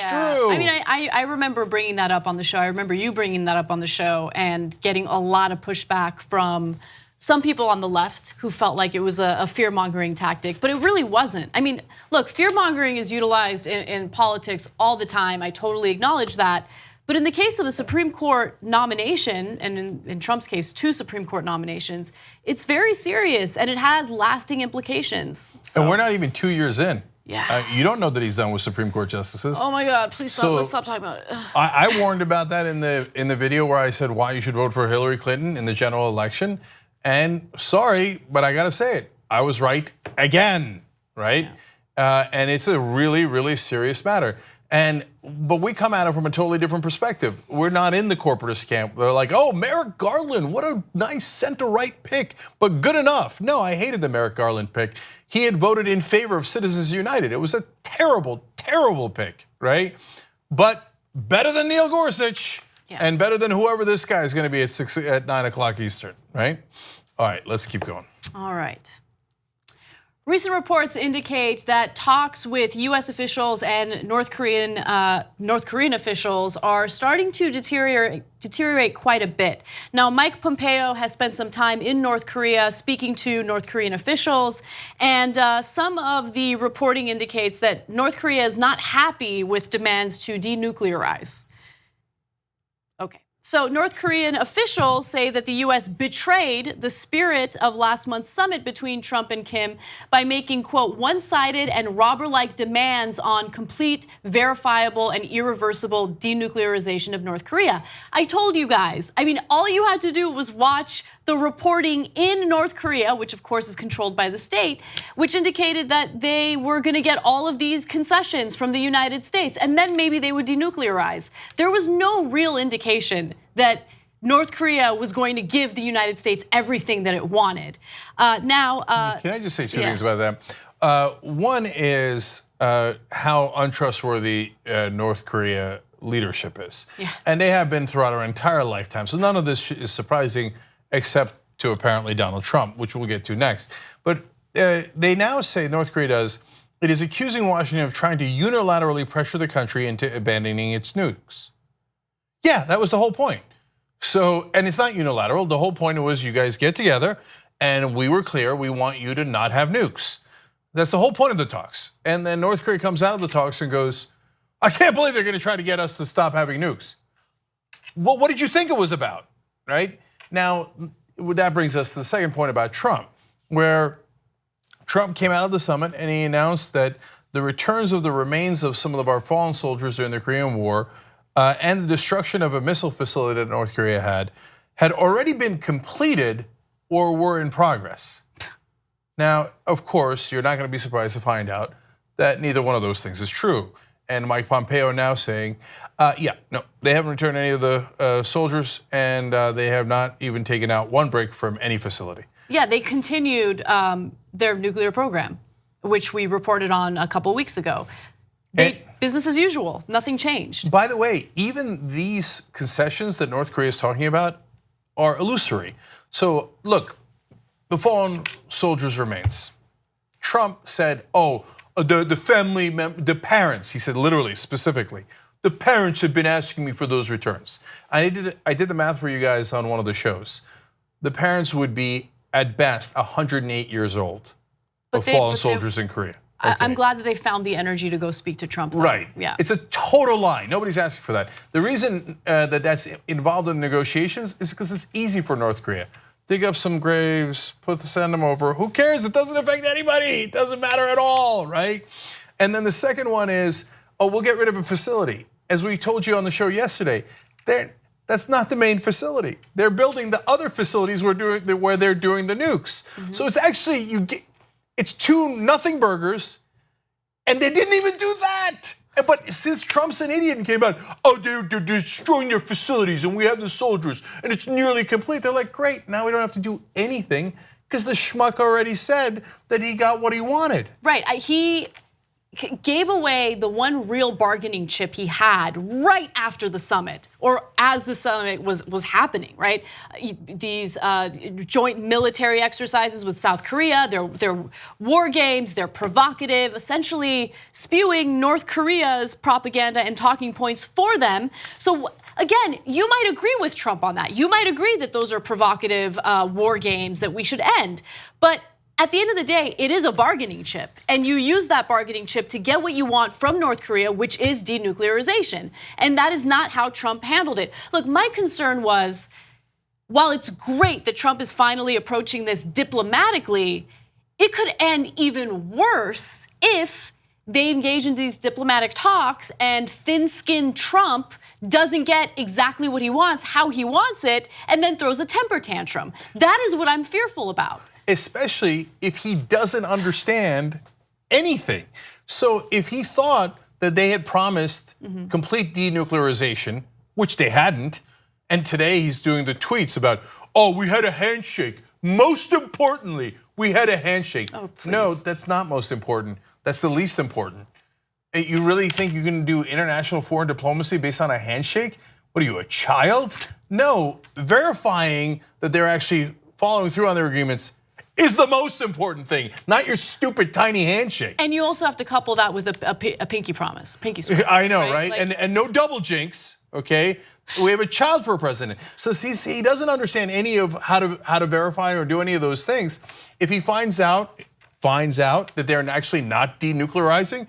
was true. I mean, I remember bringing that up on the show. I remember you bringing that up on the show and getting a lot of pushback from some people on the left who felt like it was a fear-mongering tactic, but it really wasn't. I mean, look, fear-mongering is utilized in politics all the time. I totally acknowledge that. But in the case of a Supreme Court nomination, and in Trump's case, 2 Supreme Court nominations, it's very serious and it has lasting implications. So. And we're not even 2 years in. Yeah. You don't know that he's done with Supreme Court justices. Oh my God, please stop, let's stop talking about it. I warned about that in the video where I said why you should vote for Hillary Clinton in the general election. And sorry, but I gotta say it, I was right again, right? Yeah. And it's a really, really serious matter. But we come at it from a totally different perspective. We're not in the corporatist camp. They're like, oh, Merrick Garland, what a nice center-right pick, but good enough. No, I hated the Merrick Garland pick. He had voted in favor of Citizens United. It was a terrible, terrible pick, right? But better than Neil Gorsuch. Yeah. And better than whoever this guy is going to be at 9 o'clock Eastern, right? All right, let's keep going. All right. Recent reports indicate that talks with US officials and North Korean officials are starting to deteriorate quite a bit. Now, Mike Pompeo has spent some time in North Korea speaking to North Korean officials, and some of the reporting indicates that North Korea is not happy with demands to denuclearize. Okay. So North Korean officials say that the US betrayed the spirit of last month's summit between Trump and Kim by making, quote, one-sided and robber-like demands on complete, verifiable, and irreversible denuclearization of North Korea. I told you guys, I mean, all you had to do was watch the reporting in North Korea, which of course is controlled by the state, which indicated that they were gonna get all of these concessions from the United States, and then maybe they would denuclearize. There was no real indication that North Korea was going to give the United States everything that it wanted. Can I just say 2 things about that? One is how untrustworthy North Korea leadership is. Yeah. And they have been throughout our entire lifetime. So none of this is surprising except to apparently Donald Trump, which we'll get to next. But they now say, North Korea does, it is accusing Washington of trying to unilaterally pressure the country into abandoning its nukes. Yeah, that was the whole point. So, and it's not unilateral. The whole point was you guys get together and we were clear, we want you to not have nukes. That's the whole point of the talks. And then North Korea comes out of the talks and goes, I can't believe they're gonna try to get us to stop having nukes. Well, what did you think it was about, right? Now, that brings us to the second point about Trump, where Trump came out of the summit and he announced that the returns of the remains of some of our fallen soldiers during the Korean War and the destruction of a missile facility that North Korea had already been completed or were in progress. Now, of course, you're not gonna be surprised to find out that neither one of those things is true. And Mike Pompeo now saying, no, they haven't returned any of the soldiers and they have not even taken out one brick from any facility. Yeah, they continued their nuclear program, which we reported on a couple weeks ago. Business as usual, nothing changed. By the way, even these concessions that North Korea is talking about are illusory. So look, the fallen soldiers' remains. Trump said, oh, the family, the parents, he said literally, specifically, the parents have been asking me for those returns. I did the math for you guys on one of the shows. The parents would be, at best, 108 years old of fallen soldiers in Korea. Okay. I'm glad that they found the energy to go speak to Trump. Though. Right, yeah. It's a total lie. Nobody's asking for that. The reason that's involved in negotiations is because it's easy for North Korea. Dig up some graves, send them over. Who cares? It doesn't affect anybody. It doesn't matter at all, right? And then the second one is, oh, we'll get rid of a facility. As we told you on the show yesterday, that's not the main facility. They're building the other facilities where they're doing the nukes. Mm-hmm. So it's actually, it's 2 nothing burgers, and they didn't even do that. But since Trump's an idiot and came out, oh, they're destroying their facilities and we have the soldiers and it's nearly complete. They're like, great, now we don't have to do anything because the schmuck already said that he got what he wanted. Right, he gave away the one real bargaining chip he had right after the summit, or as the summit was happening, right? These joint military exercises with South Korea, they're war games, they're provocative, essentially spewing North Korea's propaganda and talking points for them. So again, you might agree with Trump on that. You might agree that those are provocative war games that we should end. But at the end of the day, it is a bargaining chip, and you use that bargaining chip to get what you want from North Korea, which is denuclearization. And that is not how Trump handled it. Look, my concern was, while it's great that Trump is finally approaching this diplomatically, it could end even worse if they engage in these diplomatic talks and thin-skinned Trump doesn't get exactly what he wants, how he wants it, and then throws a temper tantrum. That is what I'm fearful about. Especially if he doesn't understand anything. So if he thought that they had promised complete denuclearization, which they hadn't, and today he's doing the tweets about, oh, we had a handshake. Most importantly, we had a handshake. Oh, no, that's not most important. That's the least important. You really think you can do international foreign diplomacy based on a handshake? What are you, a child? No, verifying that they're actually following through on their agreements is the most important thing, not your stupid tiny handshake. And you also have to couple that with a pinky promise, pinky swear. I know, right? Like, and no double jinx, okay? We have a child for a president. So see, he doesn't understand any of how to verify or do any of those things. If he finds out that they're actually not denuclearizing,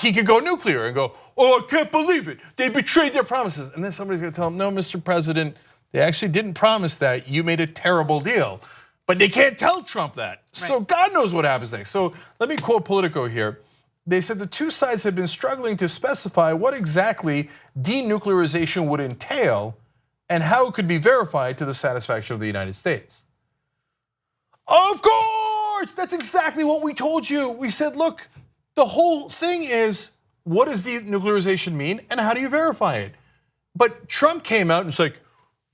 he could go nuclear and go, oh, I can't believe it. They betrayed their promises. And then somebody's gonna tell him, no, Mr. President, they actually didn't promise that. You made a terrible deal. But they can't tell Trump that. Right. So God knows what happens next. So let me quote Politico here. They said the two sides have been struggling to specify what exactly denuclearization would entail and how it could be verified to the satisfaction of the United States. Of course, that's exactly what we told you. We said, look, the whole thing is, what does denuclearization mean and how do you verify it? But Trump came out and was like,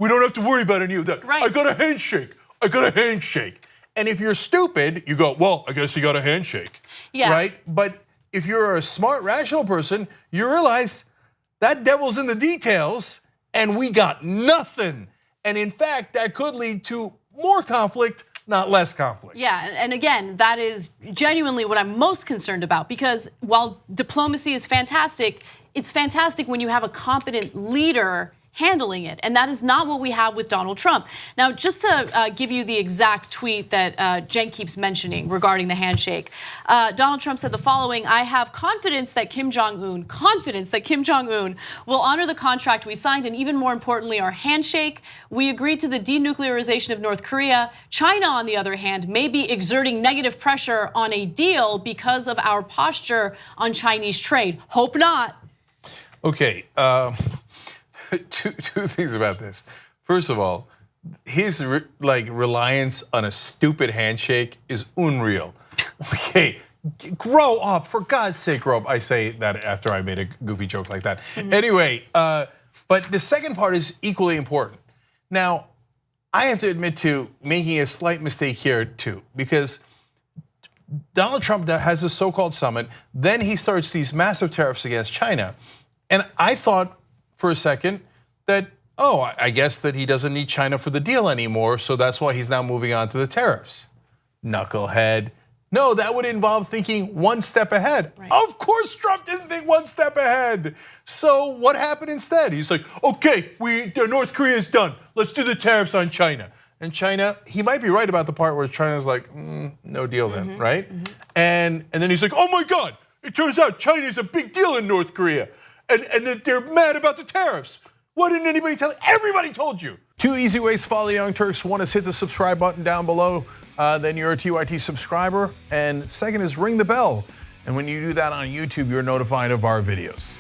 we don't have to worry about any of that. Right. I got a handshake. I got a handshake. And if you're stupid, you go, well, I guess you got a handshake, right? But if you're a smart, rational person, you realize that devil's in the details and we got nothing. And in fact, that could lead to more conflict, not less conflict. Yeah, and again, that is genuinely what I'm most concerned about, because while diplomacy is fantastic, it's fantastic when you have a competent leader handling it, and that is not what we have with Donald Trump. Now, just to give you the exact tweet that Cenk keeps mentioning regarding the handshake, Donald Trump said the following: I have confidence that Kim Jong Un will honor the contract we signed, and even more importantly, our handshake. We agreed to the denuclearization of North Korea. China, on the other hand, may be exerting negative pressure on a deal because of our posture on Chinese trade. Hope not. Okay. Two things about this. First of all, his reliance on a stupid handshake is unreal. Okay, grow up, for God's sake, grow up. I say that after I made a goofy joke like that. Anyway, but the second part is equally important. Now, I have to admit to making a slight mistake here too, because Donald Trump has this so-called summit, then he starts these massive tariffs against China. And I thought for a second that, oh, I guess that he doesn't need China for the deal anymore, so that's why he's now moving on to the tariffs. Knucklehead. No, that would involve thinking one step ahead. Right. Of course Trump didn't think one step ahead. So what happened instead? He's like, okay, North Korea is done. Let's do the tariffs on China. And China, he might be right about the part where China's like, no deal then, right? And then he's like, oh my God, it turns out China's a big deal in North Korea. And they're mad about the tariffs. Why didn't anybody tell you? Everybody told you. Two easy ways to follow the Young Turks. One is hit the subscribe button down below. Then you're a TYT subscriber. And second is ring the bell. And when you do that on YouTube, you're notified of our videos.